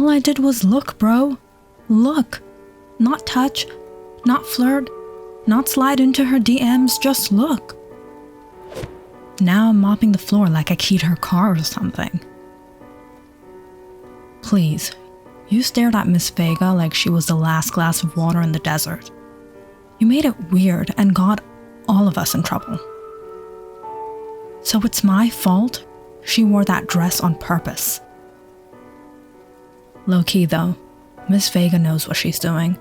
All I did was look, bro. Look. Not touch, not flirt, not slide into her DMs, just look. Now I'm mopping the floor like I keyed her car or something. Please, you stared at Miss Vega like she was the last glass of water in the desert. You made it weird and got all of us in trouble. So it's my fault she wore that dress on purpose. Low-key though, Miss Vega knows what she's doing.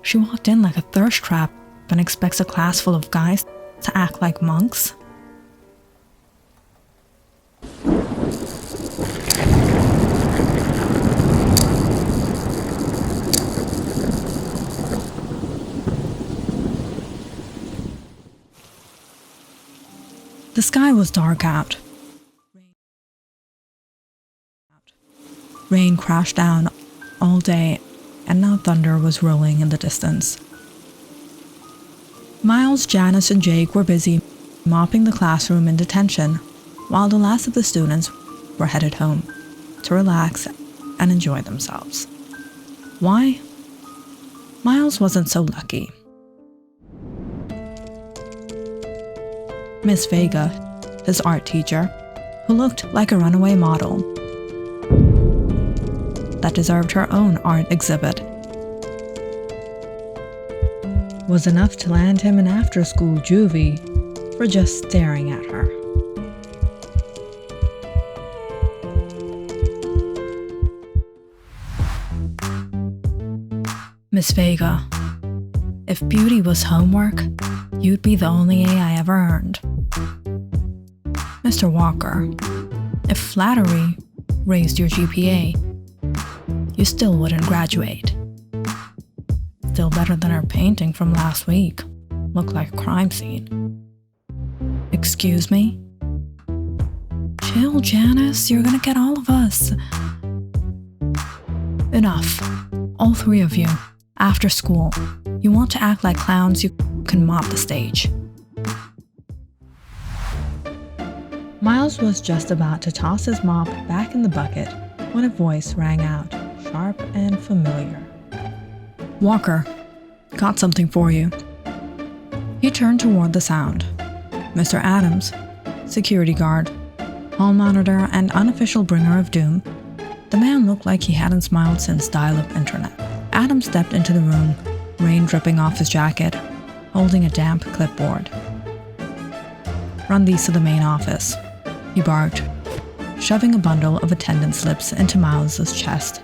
She walked in like a thirst trap and expects a class full of guys to act like monks. The sky was dark out. Rain crashed down all day, and now thunder was rolling in the distance. Miles, Janice, and Jake were busy mopping the classroom in detention, while the last of the students were headed home to relax and enjoy themselves. Why? Miles wasn't so lucky. Miss Vega, his art teacher, who looked like a runaway model that deserved her own art exhibit, was enough to land him an after-school juvie for just staring at her. Miss Vega, if beauty was homework, you'd be the only A I ever earned. Mr. Walker, if flattery raised your GPA, you still wouldn't graduate. Still better than our painting from last week. Looked like a crime scene. Excuse me? Chill, Janice, you're gonna get all of us. Enough. All three of you. After school, you want to act like clowns, you can mop the stage. Miles was just about to toss his mop back in the bucket when a voice rang out, sharp and familiar. Walker, got something for you. He turned toward the sound. Mr. Adams, security guard, hall monitor, and unofficial bringer of doom, the man looked like he hadn't smiled since dial-up internet. Adams stepped into the room, rain dripping off his jacket, holding a damp clipboard. Run these to the main office, he barked, shoving a bundle of attendance slips into Miles's chest.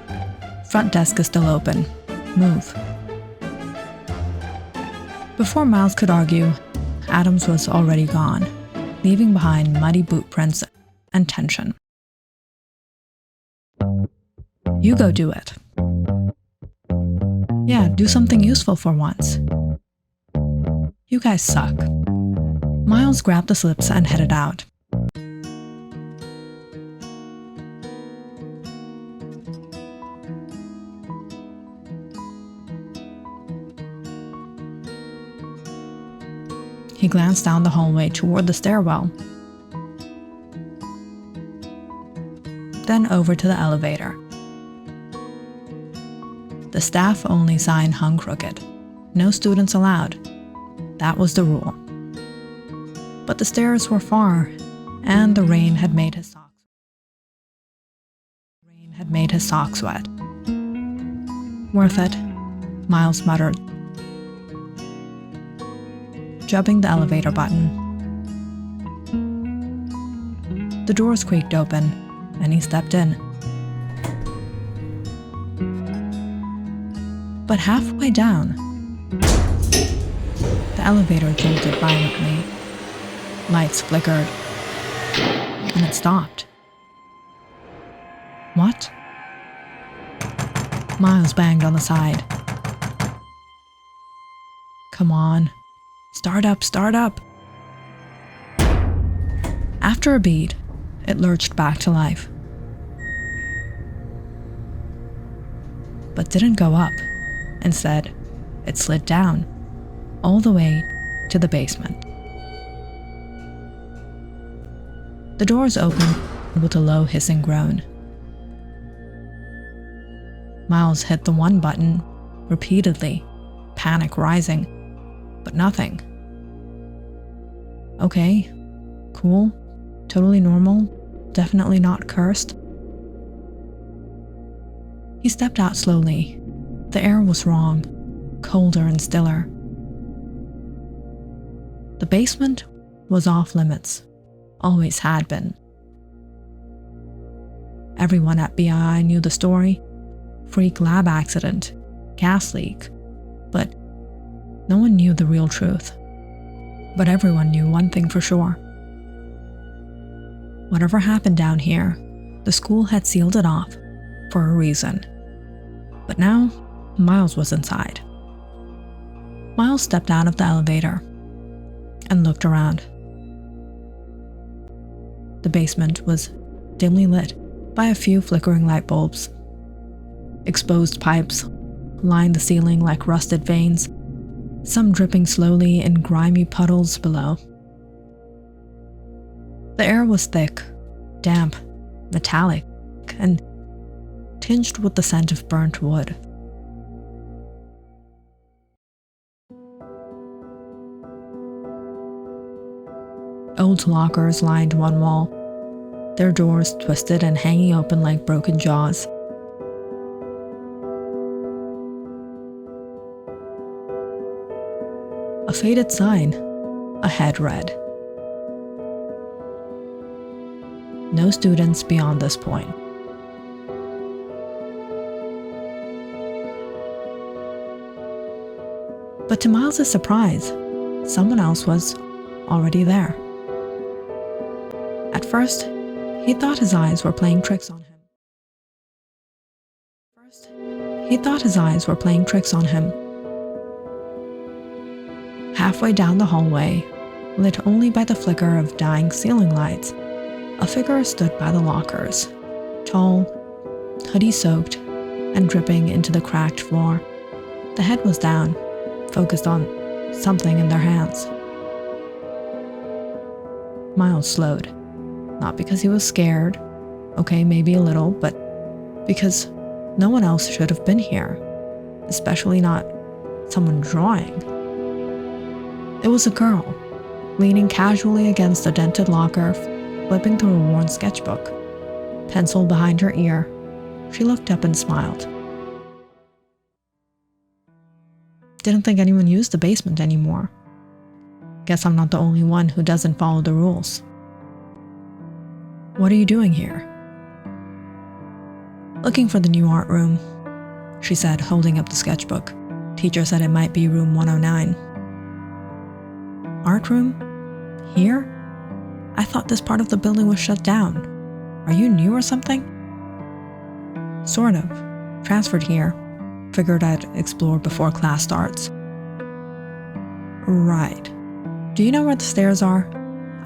Front desk is still open. Move. Before Miles could argue, Adams was already gone, leaving behind muddy boot prints and tension. You go do it. Yeah, do something useful for once. You guys suck. Miles grabbed the slips and headed out. He glanced down the hallway toward the stairwell, then over to the elevator. The staff-only sign hung crooked. No students allowed. That was the rule. But the stairs were far, and the rain had made his socks wet. Worth it, Miles muttered, jabbing the elevator button. The doors creaked open, and he stepped in. But halfway down, the elevator jolted violently. Lights flickered, and it stopped. What? Miles banged on the side. Come on. Start up, start up. After a beat, it lurched back to life. But didn't go up. Instead, it slid down, all the way to the basement. The doors opened with a low hissing groan. Miles hit the one button repeatedly, panic rising, but nothing. Okay, cool, totally normal, definitely not cursed. He stepped out slowly. The air was wrong, colder and stiller. The basement was off limits, always had been. Everyone at BII knew the story. Freak lab accident, gas leak, but no one knew the real truth. But everyone knew one thing for sure. Whatever happened down here, the school had sealed it off for a reason. But now, Miles was inside. Miles stepped out of the elevator and looked around. The basement was dimly lit by a few flickering light bulbs. Exposed pipes lined the ceiling like rusted veins, some dripping slowly in grimy puddles below. The air was thick, damp, metallic, and tinged with the scent of burnt wood. Old lockers lined one wall, their doors twisted and hanging open like broken jaws. A faded sign ahead read, "No students beyond this point." But to Miles' surprise, someone else was already there. At first, he thought his eyes were playing tricks on him. Halfway down the hallway, lit only by the flicker of dying ceiling lights, a figure stood by the lockers, tall, hoodie-soaked, and dripping into the cracked floor. The head was down, focused on something in their hands. Miles slowed, not because he was scared, okay, maybe a little, but because no one else should have been here, especially not someone drawing. It was a girl, leaning casually against a dented locker, flipping through a worn sketchbook. Pencil behind her ear, she looked up and smiled. Didn't think anyone used the basement anymore. Guess I'm not the only one who doesn't follow the rules. What are you doing here? Looking for the new art room, she said, holding up the sketchbook. Teacher said it might be room 109. Art room? Here? I thought this part of the building was shut down. Are you new or something? Sort of. Transferred here. Figured I'd explore before class starts. Right. Do you know where the stairs are?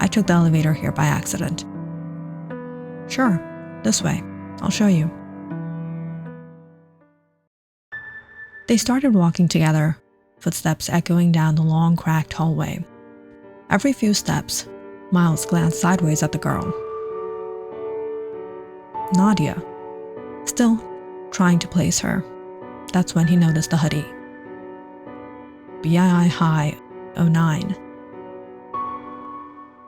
I took the elevator here by accident. Sure, this way. I'll show you. They started walking together, footsteps echoing down the long, cracked hallway. Every few steps, Miles glanced sideways at the girl. Nadia. Still trying to place her. That's when he noticed the hoodie. BII High 09.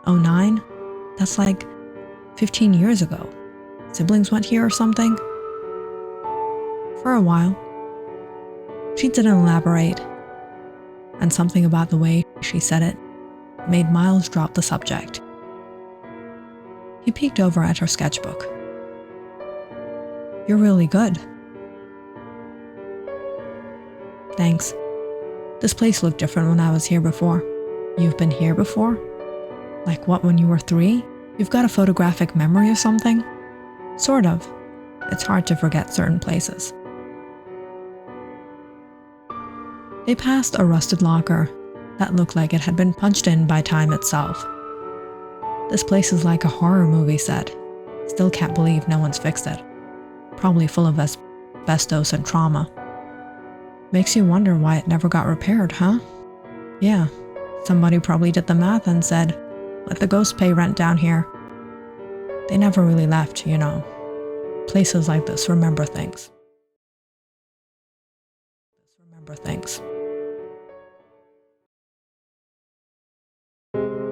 09? That's like 15 years ago. Siblings went here or something? For a while. She didn't elaborate, and something about the way she said it made Miles drop the subject. He peeked over at her sketchbook. You're really good. Thanks. This place looked different when I was here before. You've been here before? Like what, when you were 3? You've got a photographic memory or something? Sort of. It's hard to forget certain places. They passed a rusted locker that looked like it had been punched in by time itself. This place is like a horror movie set. Still can't believe no one's fixed it. Probably full of asbestos and trauma. Makes you wonder why it never got repaired, huh? Yeah, somebody probably did the math and said, let the ghosts pay rent down here. They never really left, you know. Places like this remember things. things.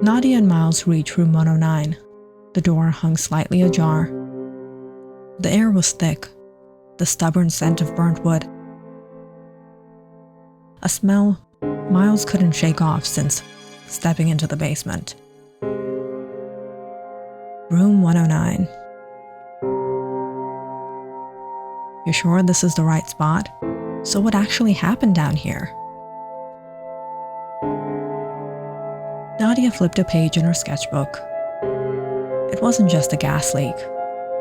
Nadia and Miles reached room 109. The door hung slightly ajar. The air was thick, the stubborn scent of burnt wood. A smell Miles couldn't shake off since stepping into the basement. Room 109. You sure this is the right spot? So what actually happened down here? Nadia flipped a page in her sketchbook. It wasn't just a gas leak,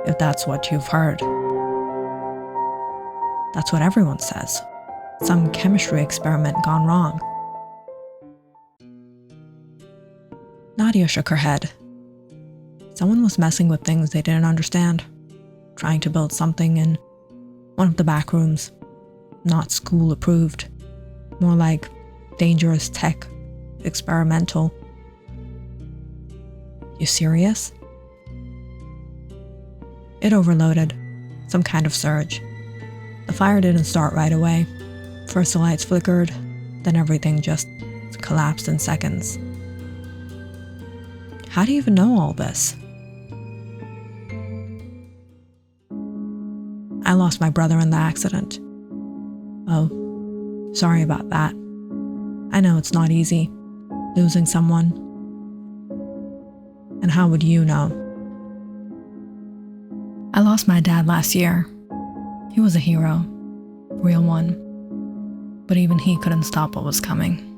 if that's what you've heard. That's what everyone says. Some chemistry experiment gone wrong. Nadia shook her head. Someone was messing with things they didn't understand, trying to build something in one of the back rooms. Not school approved, more like dangerous tech, experimental. You serious? It overloaded, some kind of surge. The fire didn't start right away. First the lights flickered, then everything just collapsed in seconds. How do you even know all this? I lost my brother in the accident. Oh, sorry about that. I know it's not easy, losing someone. And how would you know? I lost my dad last year. He was a hero, real one. But even he couldn't stop what was coming.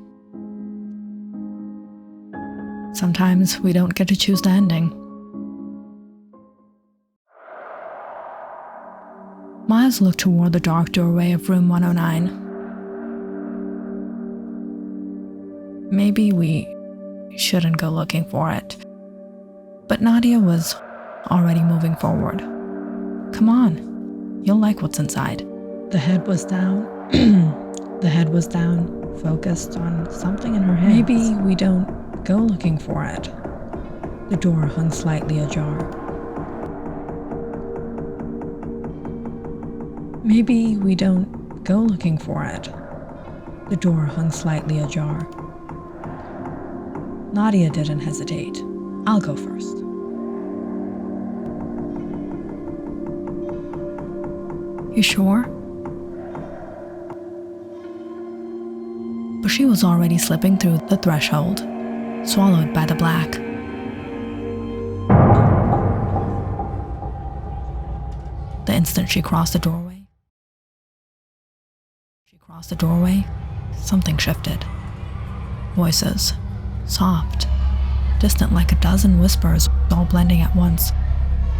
Sometimes we don't get to choose the ending. Miles looked toward the dark doorway of room 109. Maybe we shouldn't go looking for it. But Nadia was already moving forward. Come on, you'll like what's inside. The head was down. The head was down, focused on something in her hands. Maybe we don't go looking for it. The door hung slightly ajar. Maybe we don't go looking for it. The door hung slightly ajar. Nadia didn't hesitate. I'll go first. You sure? But she was already slipping through the threshold, swallowed by the black. The instant she crossed the doorway, something shifted. Voices, soft, distant like a dozen whispers, all blending at once.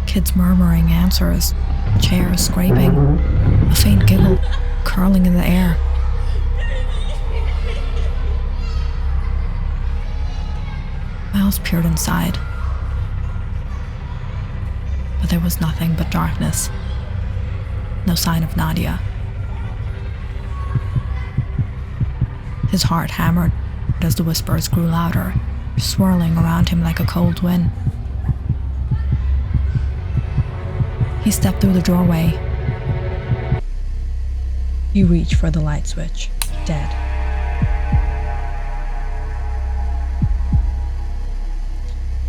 Kids murmuring answers, chairs scraping, a faint giggle curling in the air. Miles peered inside, but there was nothing but darkness. No sign of Nadia. His heart hammered as the whispers grew louder, swirling around him like a cold wind. He stepped through the doorway. He reached for the light switch. Dead.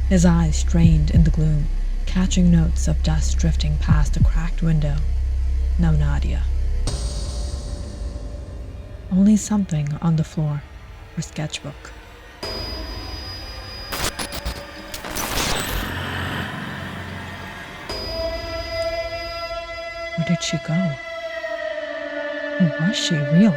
His eyes strained in the gloom, catching notes of dust drifting past the cracked window. No Nadia. Only something on the floor. Her sketchbook. Where did she go? Who was she really?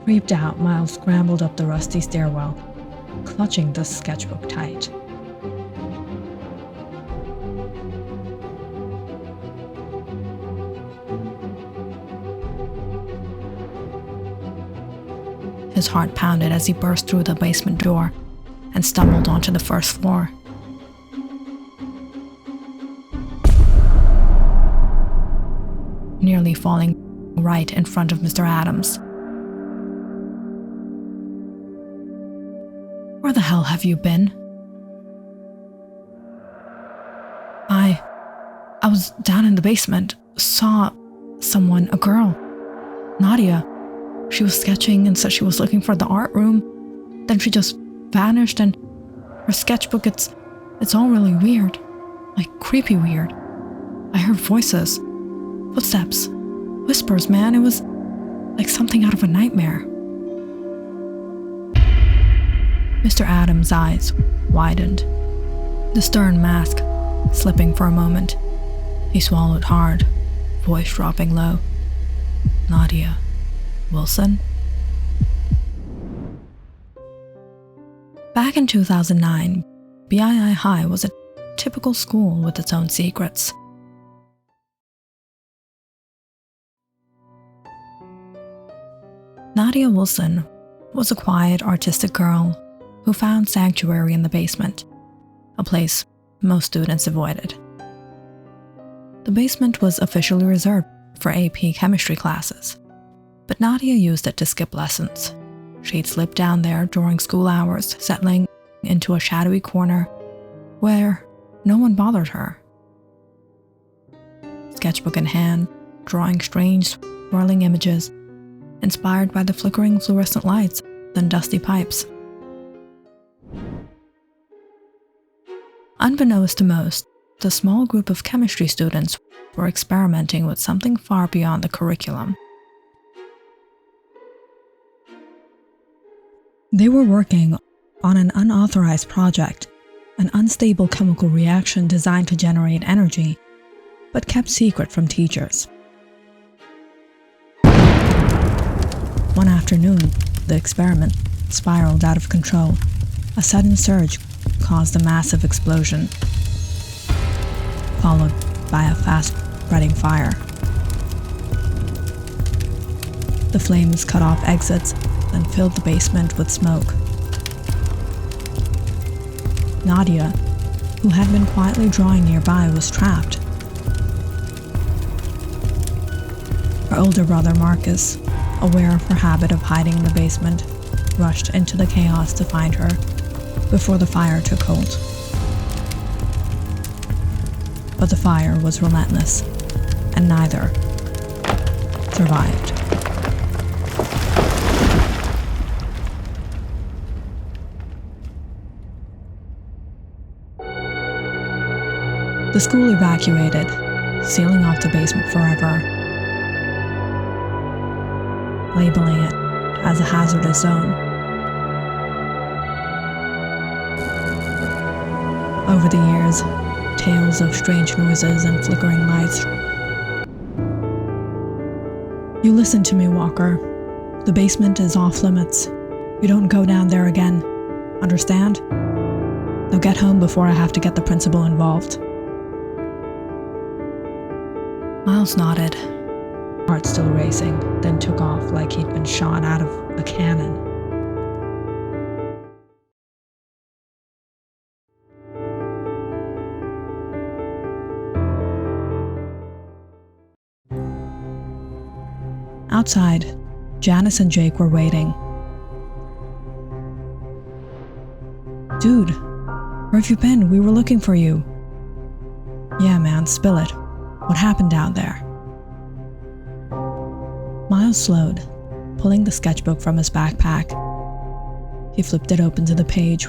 Creeped out, Miles scrambled up the rusty stairwell, clutching the sketchbook tight. His heart pounded as he burst through the basement door and stumbled onto the first floor. Nearly falling right in front of Mr. Adams. Where the hell have you been? was down in the basement, saw someone, a girl, Nadia. She was sketching and said she was looking for the art room. Then she just vanished, and her sketchbook, it's all really weird. Like creepy weird. I heard voices, footsteps, whispers, man. It was like something out of a nightmare. Mr. Adams' eyes widened, the stern mask slipping for a moment. He swallowed hard, voice dropping low. Nadia Wilson? Back in 2009, BII High was a typical school with its own secrets. Nadia Wilson was a quiet, artistic girl who found sanctuary in the basement, a place most students avoided. The basement was officially reserved for AP chemistry classes, but Nadia used it to skip lessons. She'd slip down there during school hours, settling into a shadowy corner where no one bothered her. Sketchbook in hand, drawing strange, swirling images, inspired by the flickering fluorescent lights and dusty pipes. Unbeknownst to most, the small group of chemistry students were experimenting with something far beyond the curriculum. They were working on an unauthorized project, an unstable chemical reaction designed to generate energy, but kept secret from teachers. One afternoon, the experiment spiraled out of control. A sudden surge caused a massive explosion, followed by a fast-spreading fire. The flames cut off exits and filled the basement with smoke. Nadia, who had been quietly drawing nearby, was trapped. Her older brother, Marcus, aware of her habit of hiding in the basement, rushed into the chaos to find her before the fire took hold. But the fire was relentless, and neither survived. The school evacuated, sealing off the basement forever, labeling it as a hazardous zone. Over the years, tales of strange noises and flickering lights. You listen to me, Walker. The basement is off limits. You don't go down there again. Understand? Now get home before I have to get the principal involved. Miles nodded, heart still racing, then took off like he'd been shot out of a cannon. Outside, Janice and Jake were waiting. Dude, where have you been? We were looking for you. Yeah, man, spill it. What happened down there? Miles slowed, pulling the sketchbook from his backpack. He flipped it open to the page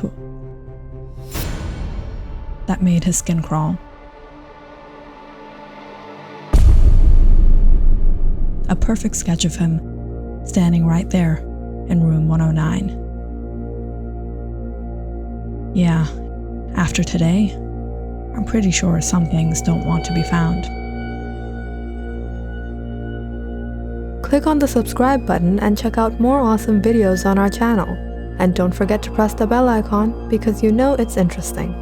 that made his skin crawl. A perfect sketch of him, standing right there in room 109. Yeah, after today, I'm pretty sure some things don't want to be found. Click on the subscribe button and check out more awesome videos on our channel. And don't forget to press the bell icon because you know it's interesting.